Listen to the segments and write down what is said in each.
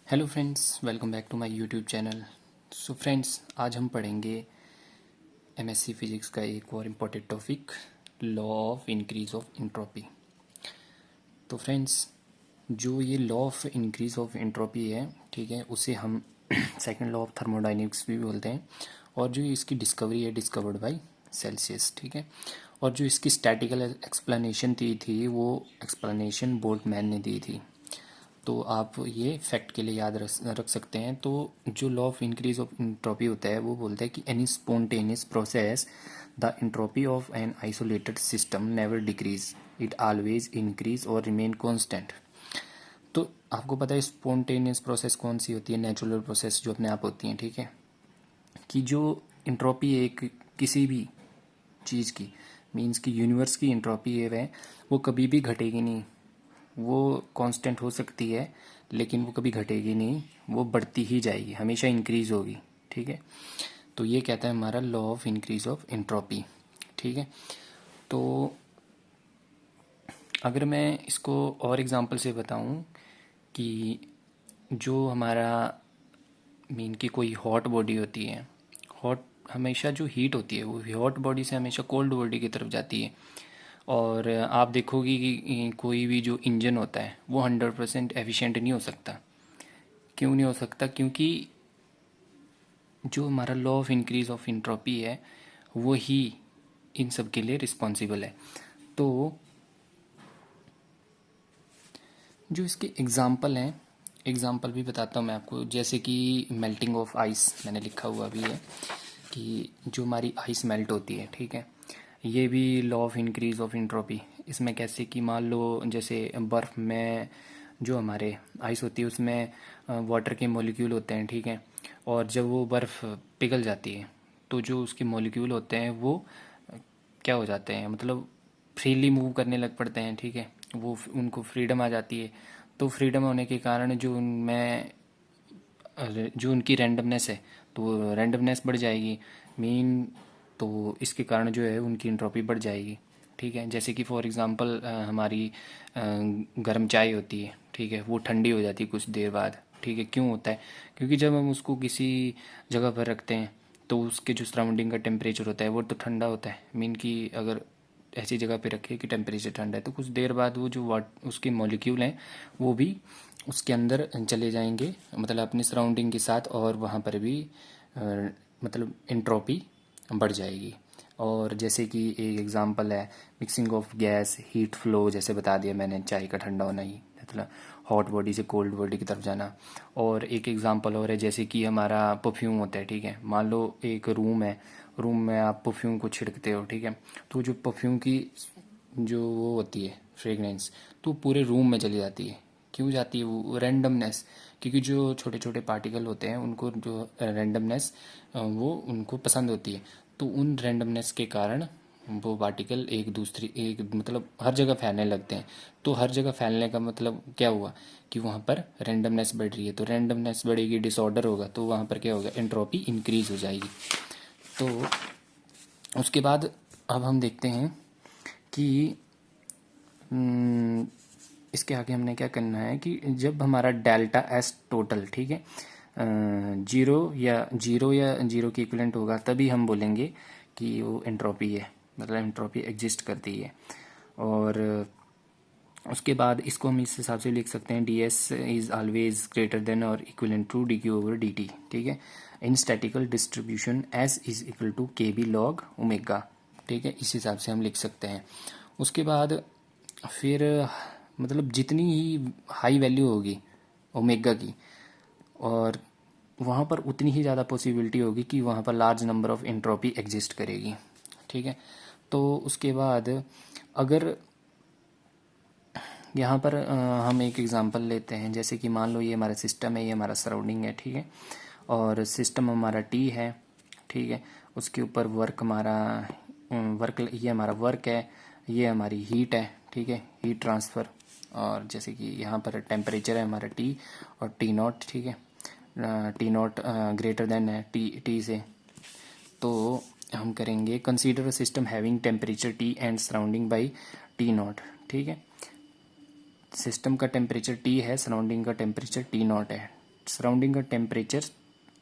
Hello friends, welcome back to my YouTube channel. So friends, आज हम पढ़ेंगे MSc physics का एक और important topic, law of increase of entropy. तो फ्रेंड्स, जो ये law of increase of entropy है, ठीक है, उसे हम सेकंड लॉ ऑफ थर्मोडायनेमिक्स भी बोलते हैं। और जो इसकी डिस्कवरी है, डिस्कवर्ड बाय सेल्सियस, ठीक है। और जो इसकी स्टैटिकल एक्सप्लेनेशन दी थी, वो एक्सप्लेनेशन बोल्ट्जमैन ने दी थी। तो आप ये फैक्ट के लिए याद रख सकते हैं। तो जो law of increase of entropy होता है, वो बोलता है कि any spontaneous process, the entropy of an isolated system never decrease, it always increase और रिमेन कांस्टेंट। तो आपको पता है स्पॉन्टेनियस प्रोसेस कौन सी होती है, नेचुरल प्रोसेस जो अपने आप होती हैं, ठीक है। कि जो एंट्रोपी एक किसी भी चीज़ की, मीन्स कि यूनिवर्स की एंट्रोपी है वह, वो कभी भी घटेगी नहीं। वो कांस्टेंट हो सकती है, लेकिन वो कभी घटेगी नहीं, वो बढ़ती ही जाएगी, हमेशा इंक्रीज होगी, ठीक है। तो ये कहता है हमारा law of increase of entropy, ठीक है। तो अगर मैं इसको और एग्जांपल से बताऊं कि जो हमारा मीन की कोई हॉट बॉडी होती है, हॉट हमेशा जो हीट होती है वो हॉट बॉडी से हमेशा कोल्ड बॉडी की तरफ जाती है। और आप देखोगे कि कोई भी जो इंजन होता है वो 100% एफिशिएंट नहीं हो सकता। क्यों नहीं हो सकता? क्योंकि जो हमारा law of increase of entropy है, वो ही इन सब के लिए रिस्पॉन्सिबल है। तो जो इसके एग्जाम्पल हैं, एग्जाम्पल भी बताता हूँ मैं आपको। जैसे कि मेल्टिंग ऑफ आइस, मैंने लिखा हुआ भी है कि जो हमारी आइस मेल्ट होती है, ठीक है, ये भी law of increase of entropy. इसमें कैसे कि मान लो जैसे बर्फ़ में जो हमारे आइस होती है उसमें वाटर के मॉलिक्यूल होते हैं, ठीक है। और जब वो बर्फ़ पिघल जाती है तो जो उसके मॉलिक्यूल होते हैं वो क्या हो जाते हैं, मतलब फ्रीली मूव करने लग पड़ते हैं, ठीक है। वो उनको फ्रीडम आ जाती है। तो फ्रीडम होने के कारण जो उनमें जो उनकी रैंडमनेस है, तो रैंडमनेस बढ़ जाएगी मीन। तो इसके कारण जो है उनकी एंट्रोपी बढ़ जाएगी, ठीक है। जैसे कि फॉर एग्जांपल हमारी गर्म चाय होती है, ठीक है, वो ठंडी हो जाती है कुछ देर बाद, ठीक है। क्यों होता है? क्योंकि जब हम उसको किसी जगह पर रखते हैं तो उसके जो सराउंडिंग का टेम्परेचर होता है वो तो ठंडा होता है। मीन कि अगर ऐसी जगह पे रखे कि टेम्परेचर ठंडा है, तो कुछ देर बाद वो जो वाट उसके मॉलिक्यूल हैं वो भी उसके अंदर चले जाएंगे, मतलब अपनी सराउंडिंग के साथ, और वहाँ पर भी मतलब एंट्रोपी बढ़ जाएगी। और जैसे कि एक एग्जांपल है mixing of gas heat flow, जैसे बता दिया मैंने, चाय का ठंडा होना ही मतलब हॉट बॉडी से कोल्ड बॉडी की तरफ जाना। और एक एग्जांपल और है, जैसे कि हमारा परफ्यूम होता है, ठीक है। मान लो एक रूम है, रूम में आप परफ्यूम को छिड़कते हो, ठीक है। तो जो परफ्यूम की जो वो होती है फ्रेगनेंस, तो पूरे रूम में चली जाती है। क्यों जाती है? वो रैंडमनेस, क्योंकि जो छोटे छोटे पार्टिकल होते हैं उनको जो रैंडमनेस वो उनको पसंद होती है। तो उन रैंडमनेस के कारण वो पार्टिकल एक दूसरी एक मतलब हर जगह फैलने लगते हैं। तो हर जगह फैलने का मतलब क्या हुआ कि वहाँ पर रैंडमनेस बढ़ रही है। तो रैंडमनेस बढ़ेगी, डिसऑर्डर होगा, तो वहाँ पर क्या होगा, एंट्रोपी इंक्रीज हो जाएगी। तो उसके बाद अब हम देखते हैं कि इसके आगे हमने क्या करना है कि जब हमारा डेल्टा एस टोटल, ठीक है, जीरो के इक्वलेंट होगा, तभी हम बोलेंगे कि वो एंट्रोपी है, मतलब एंट्रोपी एग्जिस्ट करती है। और उसके बाद इसको हम इस हिसाब से लिख सकते हैं, D S is always greater than और equivalent to D Q over D T, ठीक है। In statistical distribution S is equal to K B log omega, ठीक है। इस हिसाब से हम लिख सकते हैं। उसके बाद फिर मतलब जितनी ही हाई वैल्यू होगी ओमेगा की, और वहाँ पर उतनी ही ज़्यादा पॉसिबिलिटी होगी कि वहाँ पर large number of entropy exist करेगी, ठीक है। तो उसके बाद अगर यहाँ पर हम एक एग्जांपल लेते हैं, जैसे कि मान लो ये हमारा सिस्टम है, ये हमारा सराउंडिंग है, ठीक है। और सिस्टम हमारा टी है, ठीक है। उसके ऊपर वर्क हमारा वर्क, ये हमारा वर्क है, ये हमारी हीट है, ठीक है, हीट ट्रांसफ़र। और जैसे कि यहाँ पर टेम्परेचर है हमारा टी और टी नॉट, ठीक है। टी नॉट ग्रेटर देन है टी से। तो हम करेंगे consider system having temperature T and surrounding by T naught, ठीक है। सिस्टम का टेम्परेचर टी है, सराउंडिंग का टेम्परेचर टी नॉट है, सराउंडिंग का टेम्परेचर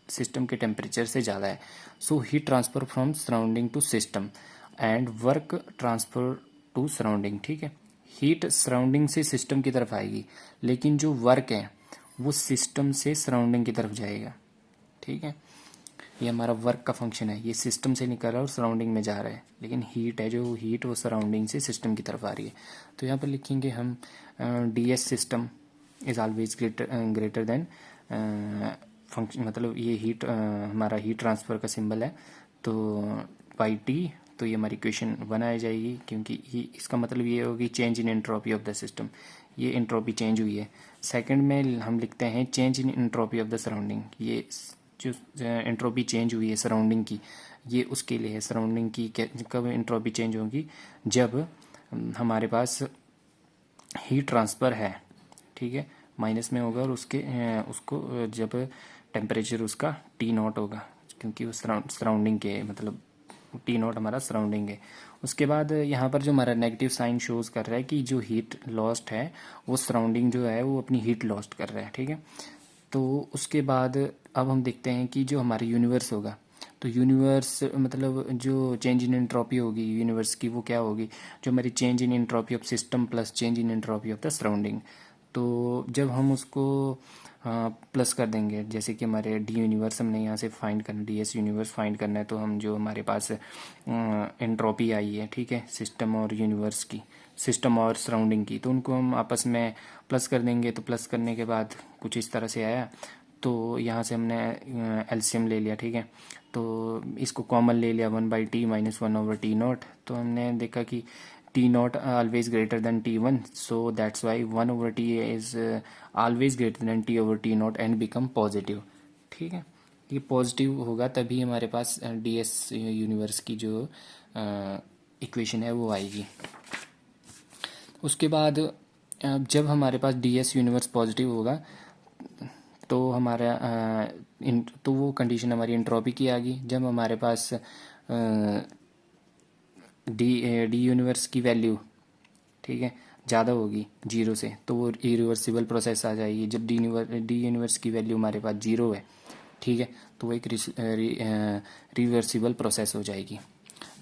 सिस्टम के टेम्परेचर से ज़्यादा है। So heat transfer from surrounding to system and work transfer to surrounding. ठीक है, हीट सराउंडिंग से सिस्टम की तरफ आएगी, लेकिन जो वर्क है वो सिस्टम से सराउंडिंग की तरफ जाएगा। ठीक है, ये हमारा वर्क का फंक्शन है, ये सिस्टम से निकल रहा है और सराउंडिंग में जा रहा है, लेकिन हीट है जो हीट वो सराउंडिंग से सिस्टम की तरफ आ रही है। तो यहाँ पर लिखेंगे हम D S system is always greater then function, मतलब ये हीट हमारा हीट ट्रांसफ़र का सिंबल है, तो बाई टी, तो ये हमारी इक्वेशन 1 आ जाएगी, क्योंकि ये इसका मतलब ये होगी change in entropy of the system, ये एंट्रोपी चेंज हुई है। सेकंड में हम लिखते हैं change in entropy of the surrounding, ये जो एंट्रोपी चेंज हुई है सराउंडिंग की, ये उसके लिए है। सराउंडिंग की कब एंट्रोपी चेंज होगी, जब हमारे पास हीट ट्रांसफ़र है, ठीक है, माइनस में होगा, और उसको जब टेम्परेचर उसका टी नॉट होगा, क्योंकि वो सराउंडिंग के, मतलब टी नॉट हमारा सराउंडिंग है। उसके बाद यहाँ पर जो हमारा नेगेटिव साइन शोज़ कर रहा है कि जो हीट लॉस्ट है वो सराउंडिंग जो है वो अपनी हीट लॉस्ट कर रहा है। ठीक है, तो उसके बाद अब हम देखते हैं कि जो हमारा यूनिवर्स होगा, तो यूनिवर्स मतलब जो चेंज इन एंट्रोपी होगी यूनिवर्स की, वो क्या होगी, जो हमारी change in entropy of system plus change in entropy of the surrounding. तो जब हम उसको प्लस कर देंगे, जैसे कि हमारे डी यूनिवर्स हमने यहाँ से फाइंड करना, डी एस यूनिवर्स फाइंड करना है, तो हम जो हमारे पास एंट्रोपी आई है, ठीक है, सिस्टम और यूनिवर्स की, सिस्टम और सराउंडिंग की, तो उनको हम आपस में प्लस कर देंगे। तो प्लस करने के बाद कुछ इस तरह से आया, तो यहाँ से हमने एलसीएम ले लिया। ठीक है, तो इसको कॉमन ले लिया, 1/t माइनस 1/t0। तो हमने देखा कि T not always greater then T1, so that's why 1/t is always greater then T/T0 and become positive. ठीक है, ये पॉजिटिव होगा तभी हमारे पास DS यूनिवर्स की जो इक्वेशन है वो आएगी। उसके बाद जब हमारे पास DS यूनिवर्स पॉजिटिव होगा, तो हमारा तो वो कंडीशन हमारी एंट्रोपी की आ गई। जब हमारे पास डी यूनिवर्स की वैल्यू, ठीक है, ज़्यादा होगी 0 से, तो वो इरिवर्सिबल प्रोसेस आ जाएगी। जब डी यूनिवर्स की वैल्यू हमारे पास 0 है, ठीक है, तो वो एक रिवर्सिबल प्रोसेस हो जाएगी।